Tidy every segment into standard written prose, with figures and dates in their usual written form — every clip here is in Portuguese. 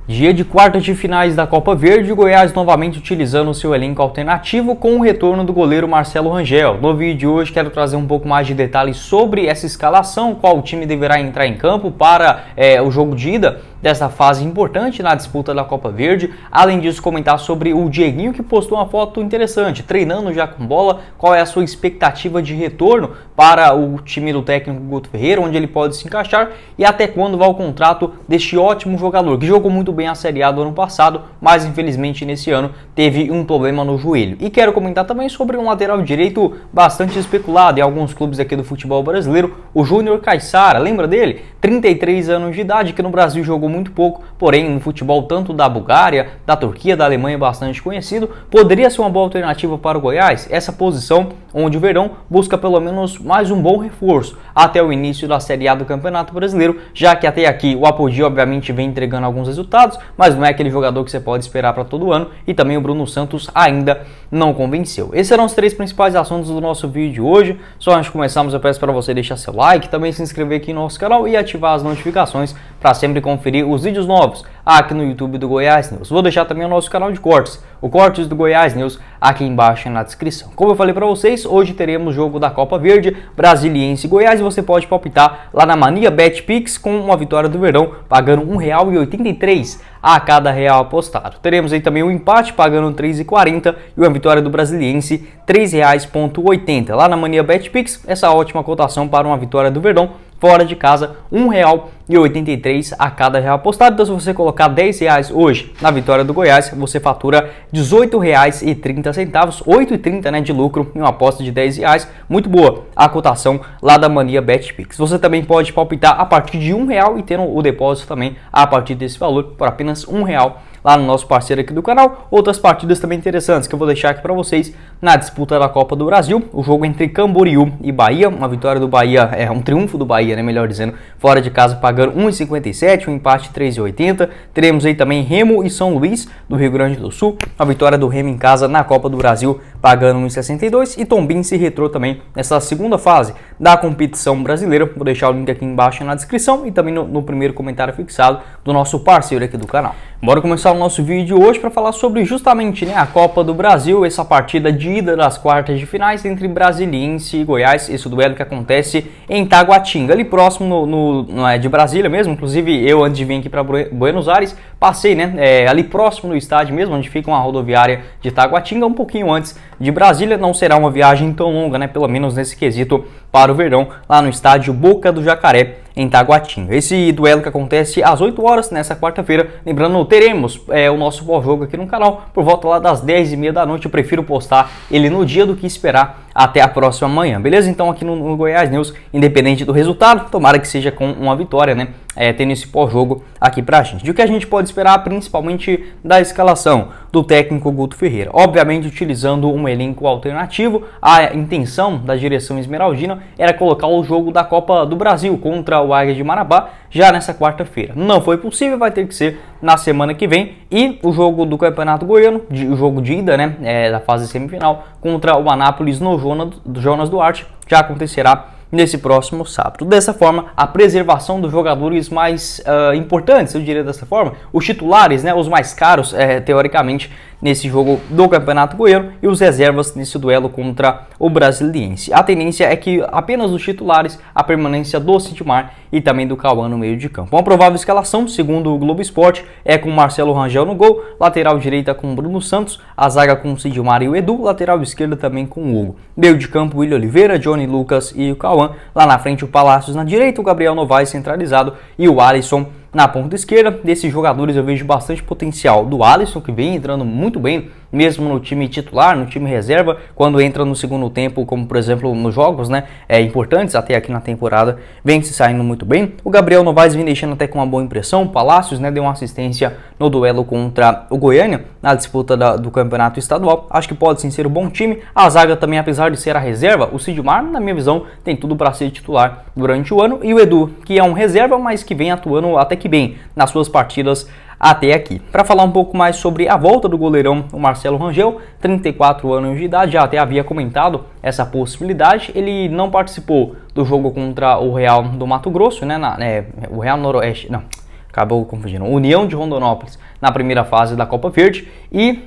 Dia de quartas de finais da Copa Verde, o Goiás novamente utilizando seu elenco alternativo com o retorno do goleiro Marcelo Rangel. No vídeo de hoje quero trazer um pouco mais de detalhes sobre essa escalação, qual time deverá entrar em campo para o jogo de ida dessa fase importante na disputa da Copa Verde. Além disso, comentar sobre o Dieguinho, que postou uma foto interessante, treinando já com bola, qual é a sua expectativa de retorno para o time do técnico Guto Ferreira, onde ele pode se encaixar e até quando vai o contrato deste ótimo jogador, que jogou muito bem a Série A do ano passado, mas infelizmente nesse ano teve um problema no joelho. E quero comentar também sobre um lateral direito bastante especulado em alguns clubes aqui do futebol brasileiro, o Júnior Caissara, lembra dele? 33 anos de idade, que no Brasil jogou muito pouco, porém no futebol tanto da Bulgária, da Turquia, da Alemanha bastante conhecido, poderia ser uma boa alternativa para o Goiás, essa posição onde o Verdão busca pelo menos mais um bom reforço até o início da Série A do Campeonato Brasileiro, já que até aqui o Apodi obviamente vem entregando alguns resultados, mas não é aquele jogador que você pode esperar para todo ano, e também o Bruno Santos ainda não convenceu. Esses serão os três principais assuntos do nosso vídeo de hoje. Só antes de começarmos, eu peço para você deixar seu like, também se inscrever aqui no nosso canal e ativar as notificações para sempre conferir os vídeos novos aqui no YouTube do Goiás News. Vou deixar também o nosso canal de cortes, o Cortes do Goiás News, aqui embaixo na descrição. Como eu falei para vocês, hoje teremos o jogo da Copa Verde, Brasiliense e Goiás, e você pode palpitar lá na Mania BetPix com uma vitória do Verdão, pagando R$ 1,83 a cada real apostado. Teremos aí também o empate pagando R$ 3,40 e uma vitória do Brasiliense R$ 3,80. Lá na Mania BetPix, essa ótima cotação para uma vitória do Verdão fora de casa, R$ 1,83 a cada real apostado. Então, se você colocar R$10 hoje na vitória do Goiás, você fatura R$ 18,30, R$ 8,30 né, de lucro em uma aposta de R$10. Muito boa a cotação lá da Mania BetPix. Você também pode palpitar a partir de R$1 e ter o depósito também a partir desse valor por apenas R$1 lá no nosso parceiro aqui do canal. Outras partidas também interessantes que eu vou deixar aqui para vocês na disputa da Copa do Brasil. O jogo entre Camboriú e Bahia, uma vitória do Bahia, um triunfo do Bahia, né, melhor dizendo, fora de casa pagando R$ 1,57, um empate R$ 3,80. Teremos aí também Remo e São Luís do Rio Grande do Sul, a vitória do Remo em casa na Copa do Brasil pagando R$ 1,62, e Tombense e Retrô também nessa segunda fase da competição brasileira. Vou deixar o link aqui embaixo na descrição e também no primeiro comentário fixado do nosso parceiro aqui do canal. Bora começar o nosso vídeo hoje para falar sobre justamente a Copa do Brasil, essa partida de ida das quartas de finais entre Brasiliense e Goiás, esse duelo que acontece em Taguatinga, ali próximo de Brasília mesmo. Inclusive eu, antes de vir aqui para Buenos Aires, passei ali próximo no estádio mesmo, onde fica uma rodoviária de Taguatinga, um pouquinho antes de Brasília. Não será uma viagem tão longa, pelo menos nesse quesito, para o Verdão, lá no estádio Boca do Jacaré, em Taguatinga. Esse duelo que acontece às 8 horas nessa quarta-feira. Lembrando, teremos o nosso pós-jogo aqui no canal por volta lá das 10h30 da noite. Eu prefiro postar ele no dia do que esperar até a próxima manhã, beleza? Então aqui no Goiás News, independente do resultado, tomara que seja com uma vitória, tendo esse pós-jogo aqui pra gente. E o que a gente pode esperar principalmente da escalação do técnico Guto Ferreira? Obviamente utilizando um elenco alternativo. A intenção da direção esmeraldina era colocar o jogo da Copa do Brasil contra o Águia de Marabá já nessa quarta-feira. Não foi possível, vai ter que ser na semana que vem. E o jogo do Campeonato Goiano, o jogo de ida, da fase semifinal contra o Anápolis no Jonas Duarte, já acontecerá nesse próximo sábado. Dessa forma, a preservação dos jogadores mais importantes, eu diria dessa forma, os titulares, os mais caros, teoricamente, nesse jogo do Campeonato Goiano, e os reservas nesse duelo contra o Brasiliense. A tendência é que apenas os titulares, a permanência do Sidmar e também do Cauã no meio de campo. Uma provável escalação, segundo o Globo Esporte, é com Marcelo Rangel no gol, lateral direita com Bruno Santos, a zaga com o Sidmar e o Edu, lateral esquerda também com o Hugo. Meio de campo, William Oliveira, Johnny Lucas e o Cauã. Lá na frente, o Palácios na direita, o Gabriel Novaes centralizado e o Alisson na ponta esquerda. Desses jogadores eu vejo bastante potencial do Alisson, que vem entrando muito bem, mesmo no time titular, no time reserva, quando entra no segundo tempo, como por exemplo nos jogos importantes até aqui na temporada, vem se saindo muito bem. O Gabriel Novaes vem deixando até com uma boa impressão. O Palácios deu uma assistência no duelo contra o Goiânia, na disputa do campeonato estadual. Acho que pode sim ser um bom time. A zaga também, apesar de ser a reserva, o Sidmar, na minha visão, tem tudo para ser titular durante o ano. E o Edu, que é um reserva, mas que vem atuando até que bem nas suas partidas até aqui. Para falar um pouco mais sobre a volta do goleirão, o Marcelo Rangel, 34 anos de idade, já até havia comentado essa possibilidade. Ele não participou do jogo contra o Real do Mato Grosso, o Real Noroeste, não, acabou confundindo, União de Rondonópolis na primeira fase da Copa Verde e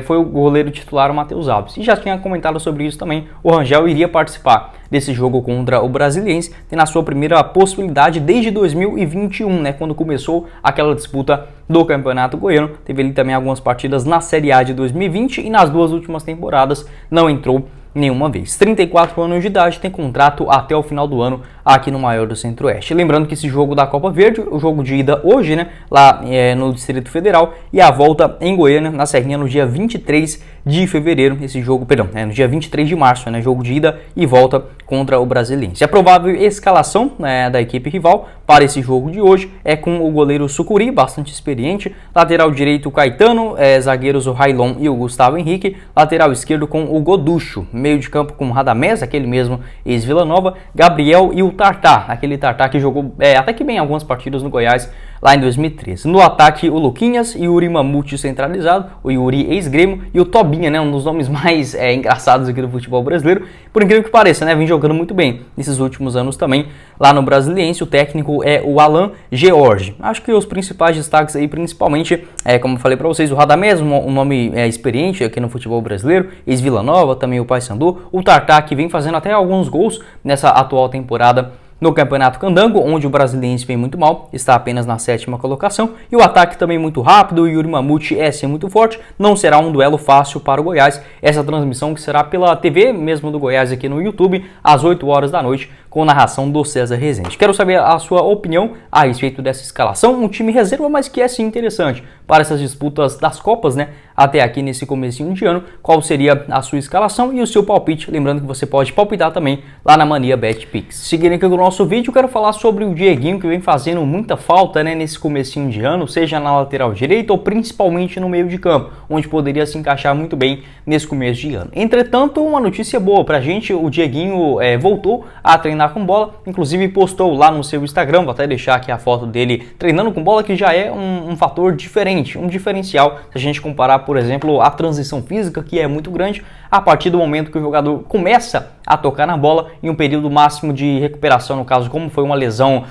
foi o goleiro titular o Matheus Alves. E já tinha comentado sobre isso também, o Rangel iria participar desse jogo contra o Brasiliense, tendo a sua primeira possibilidade desde 2021, né, quando começou aquela disputa do Campeonato Goiano. Teve ali também algumas partidas na Série A de 2020 e nas duas últimas temporadas não entrou nenhuma vez. 34 anos de idade, tem contrato até o final do ano aqui no maior do Centro-Oeste. Lembrando que esse jogo da Copa Verde, o jogo de ida hoje, né, lá no Distrito Federal, e a volta em Goiânia, na Serrinha, no dia 23 de fevereiro, esse jogo, perdão, no dia 23 de março, né, jogo de ida e volta contra o Brasiliense. A provável escalação da equipe rival para esse jogo de hoje é com o goleiro Sucuri, bastante experiente, lateral direito Caetano, zagueiros o Railon e o Gustavo Henrique, lateral esquerdo com o Goducho, meio de campo com o Radamés, aquele mesmo ex-Vila Nova, Gabriel e o Tartá, aquele Tartá que jogou até que bem algumas partidas no Goiás lá em 2013. No ataque, o Luquinhas, Yuri Mamute centralizado, o Yuri ex-Grêmio e o Tobinha, né, um dos nomes mais engraçados aqui do futebol brasileiro, por incrível que pareça, né, vem jogando muito bem nesses últimos anos também lá no Brasiliense. O técnico é o Alan George. Acho que os principais destaques aí, principalmente, como eu falei para vocês, o Radamés, um nome experiente aqui no futebol brasileiro, ex-Vila Nova, também o Paysandu, o Tartá, que vem fazendo até alguns gols nessa atual temporada no Campeonato Candango, onde o Brasiliense vem muito mal, está apenas na 7ª colocação, e o ataque também muito rápido, o Yuri Mamute sim muito forte, não será um duelo fácil para o Goiás, essa transmissão que será pela TV mesmo do Goiás aqui no YouTube, às 8 horas da noite, com narração do César Rezende. Quero saber a sua opinião a respeito dessa escalação, um time reserva, mas que é sim interessante para essas disputas das Copas, né, até aqui nesse comecinho de ano. Qual seria a sua escalação e o seu palpite? Lembrando que você pode palpitar também lá na Mania BetPix. Seguindo aqui no nosso vídeo, eu quero falar sobre o Dieguinho, que vem fazendo muita falta, né, nesse comecinho de ano, seja na lateral direita ou principalmente no meio de campo, onde poderia se encaixar muito bem nesse começo de ano. Entretanto, uma notícia boa pra gente, o Dieguinho voltou a treinar com bola, inclusive postou lá no seu Instagram, vou até deixar aqui a foto dele treinando com bola, que já é um fator diferente, um diferencial, se a gente comparar, por exemplo, a transição física, que é muito grande, a partir do momento que o jogador começa a tocar na bola em um período máximo de recuperação, no caso, como foi uma lesão,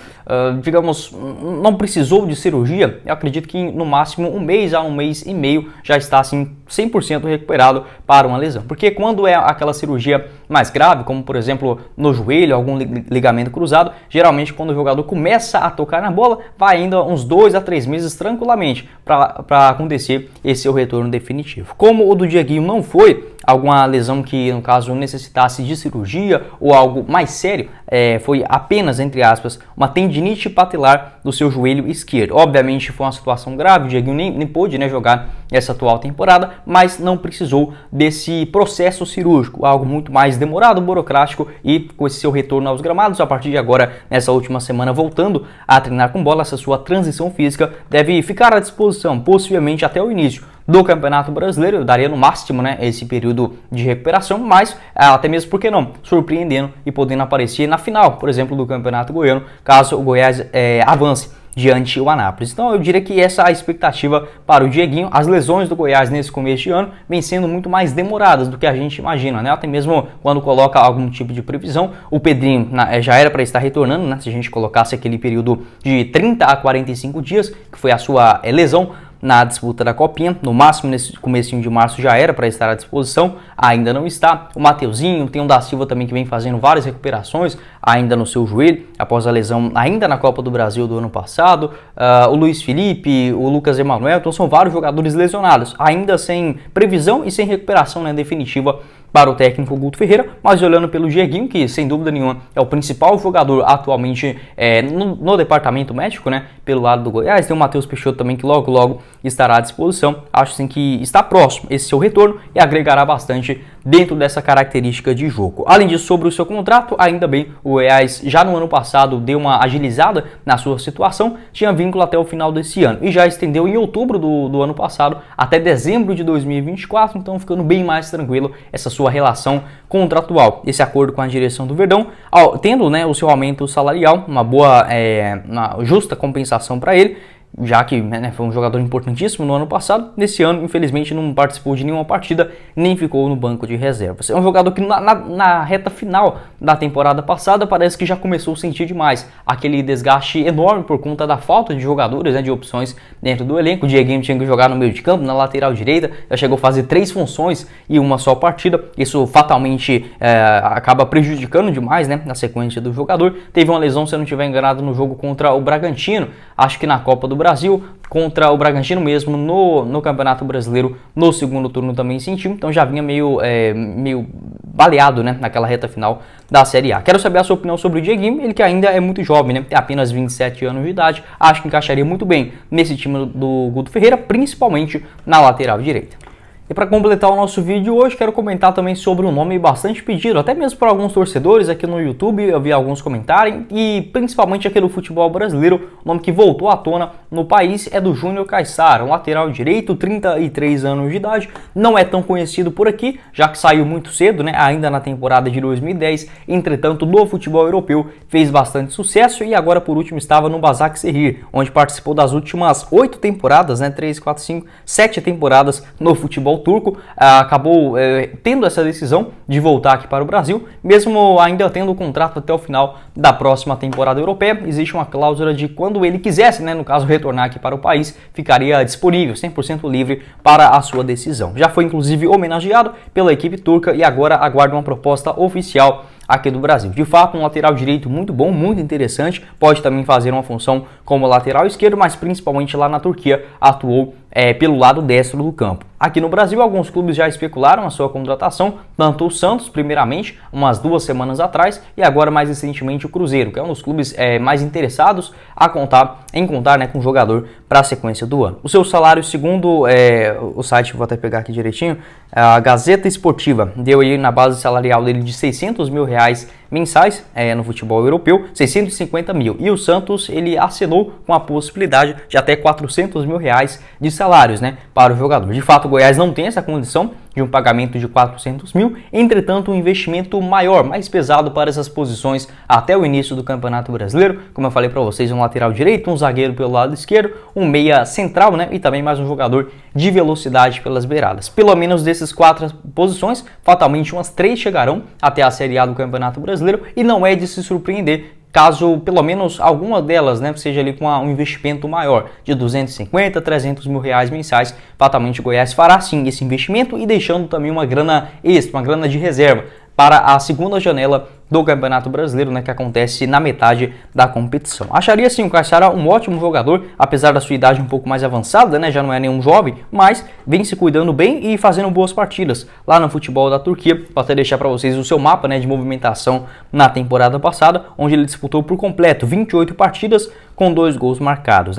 digamos, não precisou de cirurgia, eu acredito que no máximo um mês a um mês e meio já está assim 100% recuperado para uma lesão, porque quando é aquela cirurgia mais grave, como por exemplo no joelho, algum ligamento cruzado, geralmente quando o jogador começa a tocar na bola, vai ainda uns 2 a 3 meses tranquilamente para acontecer esse seu retorno definitivo. Como o do Dieguinho não foi alguma lesão que no caso necessitasse de cirurgia ou algo mais sério, foi apenas, entre aspas, uma tendinite patelar do seu joelho esquerdo. Obviamente foi uma situação grave, o Dieguinho nem pôde, né, jogar essa atual temporada, mas não precisou desse processo cirúrgico, algo muito mais demorado, burocrático, e com esse seu retorno aos gramados, a partir de agora, nessa última semana, voltando a treinar com bola, essa sua transição física deve ficar à disposição, possivelmente até o início do Campeonato Brasileiro. Eu daria no máximo, né, esse período de recuperação, mas até mesmo, por que não, surpreendendo e podendo aparecer na final, por exemplo, do Campeonato Goiano, caso o Goiás avance diante o Anápolis. Então eu diria que essa é a expectativa para o Dieguinho. As lesões do Goiás nesse começo de ano vêm sendo muito mais demoradas do que a gente imagina, né? Até mesmo quando coloca algum tipo de previsão. O Pedrinho já era para estar retornando, né? Se a gente colocasse aquele período de 30 a 45 dias, que foi a sua lesão na disputa da Copinha, no máximo nesse comecinho de março já era para estar à disposição, ainda não está. O Mateuzinho, tem o da Silva também que vem fazendo várias recuperações ainda no seu joelho, após a lesão ainda na Copa do Brasil do ano passado, o Luiz Felipe, o Lucas Emanuel, então são vários jogadores lesionados, ainda sem previsão e sem recuperação, né, definitiva para o técnico Guto Ferreira, mas olhando pelo Dieguinho, que sem dúvida nenhuma é o principal jogador atualmente no departamento médico, né, pelo lado do Goiás. Tem o Matheus Peixoto também, que logo estará à disposição. Acho sim que está próximo esse seu retorno e agregará bastante dentro dessa característica de jogo. Além disso, sobre o seu contrato, ainda bem, o Goiás já no ano passado deu uma agilizada na sua situação, tinha vínculo até o final desse ano e já estendeu em outubro do ano passado até dezembro de 2024, então ficando bem mais tranquilo essa sua relação contratual. Esse acordo com a direção do Verdão, tendo, né, o seu aumento salarial, uma boa, uma justa compensação para ele, já que foi um jogador importantíssimo no ano passado. Nesse ano, infelizmente, não participou de nenhuma partida, nem ficou no banco de reservas. É um jogador que na reta final da temporada passada parece que já começou a sentir demais aquele desgaste enorme por conta da falta de jogadores, de opções dentro do elenco. O Dieguinho tinha que jogar no meio de campo, na lateral direita, já chegou a fazer 3 funções em uma só partida. Isso fatalmente acaba prejudicando demais na sequência do jogador. Teve uma lesão, se eu não estiver enganado, no jogo contra o Bragantino, acho que na Copa do Brasil, contra o Bragantino mesmo no Campeonato Brasileiro, no segundo turno também sentiu, então já vinha meio baleado naquela reta final da Série A. Quero saber a sua opinião sobre o Dieguinho, ele que ainda é muito jovem, tem apenas 27 anos de idade, acho que encaixaria muito bem nesse time do Guto Ferreira, principalmente na lateral direita. E para completar o nosso vídeo hoje, quero comentar também sobre um nome bastante pedido, até mesmo por alguns torcedores aqui no YouTube, eu vi alguns comentarem, e principalmente aqui no futebol brasileiro, o nome que voltou à tona no país é do Júnior Caissara, um lateral direito, 33 anos de idade, não é tão conhecido por aqui, já que saiu muito cedo, ainda na temporada de 2010, entretanto no futebol europeu fez bastante sucesso e agora por último estava no Başakşehir, onde participou das últimas 8 temporadas, 3, 4, 5, 7 temporadas no futebol turco, acabou tendo essa decisão de voltar aqui para o Brasil, mesmo ainda tendo o contrato até o final da próxima temporada europeia. Existe uma cláusula de quando ele quisesse, no caso, retornar aqui para o país, ficaria disponível, 100% livre para a sua decisão. Já foi inclusive homenageado pela equipe turca e agora aguarda uma proposta oficial aqui do Brasil. De fato, um lateral direito muito bom, muito interessante, pode também fazer uma função como lateral esquerdo, mas principalmente lá na Turquia atuou pelo lado destro do campo. Aqui no Brasil, alguns clubes já especularam a sua contratação, tanto o Santos, primeiramente, umas 2 semanas atrás, e agora mais recentemente o Cruzeiro, que é um dos clubes mais interessados em contar com o jogador para a sequência do ano. O seu salário, segundo o site, vou até pegar aqui direitinho, a Gazeta Esportiva, deu aí na base salarial dele de R$600 mil mensais no futebol europeu, 650 mil. E o Santos, ele assinou com a possibilidade de até R$400 mil de salários para o jogador. De fato, o Goiás não tem essa condição de um pagamento de 400 mil, entretanto um investimento maior, mais pesado para essas posições até o início do Campeonato Brasileiro, como eu falei para vocês, um lateral direito, um zagueiro pelo lado esquerdo, um meia central, e também mais um jogador de velocidade pelas beiradas. Pelo menos desses 4 posições, fatalmente umas 3 chegarão até a Série A do Campeonato Brasileiro e não é de se surpreender caso pelo menos alguma delas seja ali com um investimento maior, de 250, 300 mil mensais. Fatalmente o Goiás fará sim esse investimento e deixando também uma grana extra, uma grana de reserva para a segunda janela do Campeonato Brasileiro, que acontece na metade da competição. Acharia sim o Caissara um ótimo jogador, apesar da sua idade um pouco mais avançada, já não é nenhum jovem, mas vem se cuidando bem e fazendo boas partidas lá no futebol da Turquia. Vou até deixar para vocês o seu mapa de movimentação na temporada passada, onde ele disputou por completo 28 partidas com 2 gols marcados.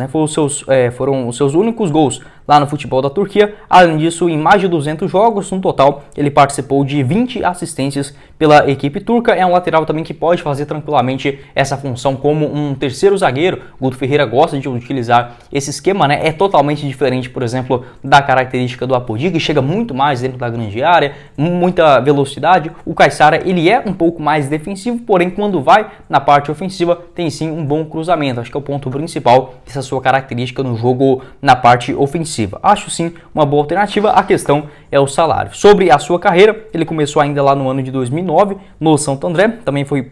Foram os seus únicos gols lá no futebol da Turquia. Além disso, em mais de 200 jogos, no total, ele participou de 20 assistências pela equipe turca. É um lateral também que pode fazer tranquilamente essa função como um terceiro zagueiro. O Guto Ferreira gosta de utilizar esse esquema, é totalmente diferente, por exemplo, da característica do Apodi, que chega muito mais dentro da grande área, muita velocidade. O Caissara, ele é um pouco mais defensivo, porém quando vai na parte ofensiva tem sim um bom cruzamento. Acho que é o ponto principal dessa sua característica no jogo na parte ofensiva. Acho sim uma boa alternativa, a questão é o salário. Sobre a sua carreira, ele começou ainda lá no ano de 2009 no Santo André, também foi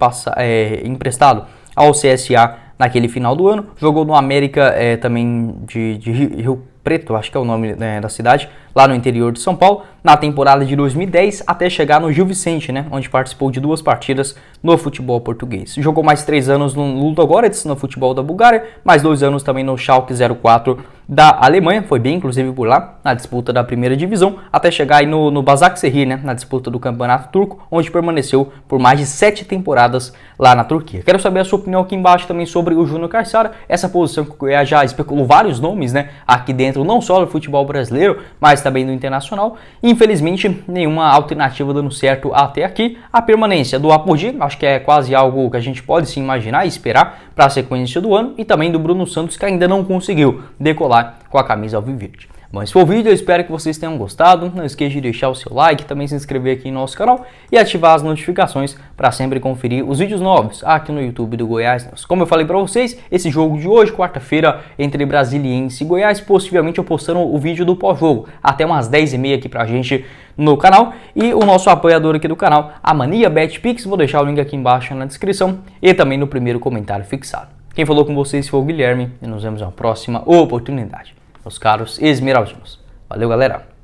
emprestado ao CSA naquele final do ano, jogou no América também de Rio Preto, acho que é o nome da cidade, lá no interior de São Paulo, na temporada de 2010 até chegar no Gil Vicente, onde participou de 2 partidas no futebol português. Jogou mais 3 anos no Ludogorets, no futebol da Bulgária, mais 2 anos também no Schalke 04 da Alemanha, foi bem inclusive por lá, na disputa da primeira divisão, até chegar aí no Başakşehir, na disputa do campeonato turco, onde permaneceu por mais de 7 temporadas lá na Turquia. Quero saber a sua opinião aqui embaixo também sobre o Júnior Caissara, essa posição que o Goiás já especulou vários nomes, aqui dentro, não só do futebol brasileiro, mas também do internacional. Infelizmente, nenhuma alternativa dando certo até aqui. A permanência do Apodi, acho que é quase algo que a gente pode se imaginar e esperar para a sequência do ano, e também do Bruno Santos, que ainda não conseguiu decolar com a camisa alviverde. Bom, esse foi o vídeo, eu espero que vocês tenham gostado. Não esqueça de deixar o seu like, também se inscrever aqui no nosso canal e ativar as notificações para sempre conferir os vídeos novos aqui no YouTube do Goiás News. Como eu falei para vocês, esse jogo de hoje, quarta-feira, entre Brasiliense e Goiás, possivelmente eu postando o vídeo do pós-jogo até umas 10h30 aqui pra gente no canal. E o nosso apoiador aqui do canal, a Mania BetPix, vou deixar o link aqui embaixo na descrição e também no primeiro comentário fixado. Quem falou com vocês foi o Guilherme e nos vemos na próxima oportunidade, meus caros esmeraldinos. Valeu, galera!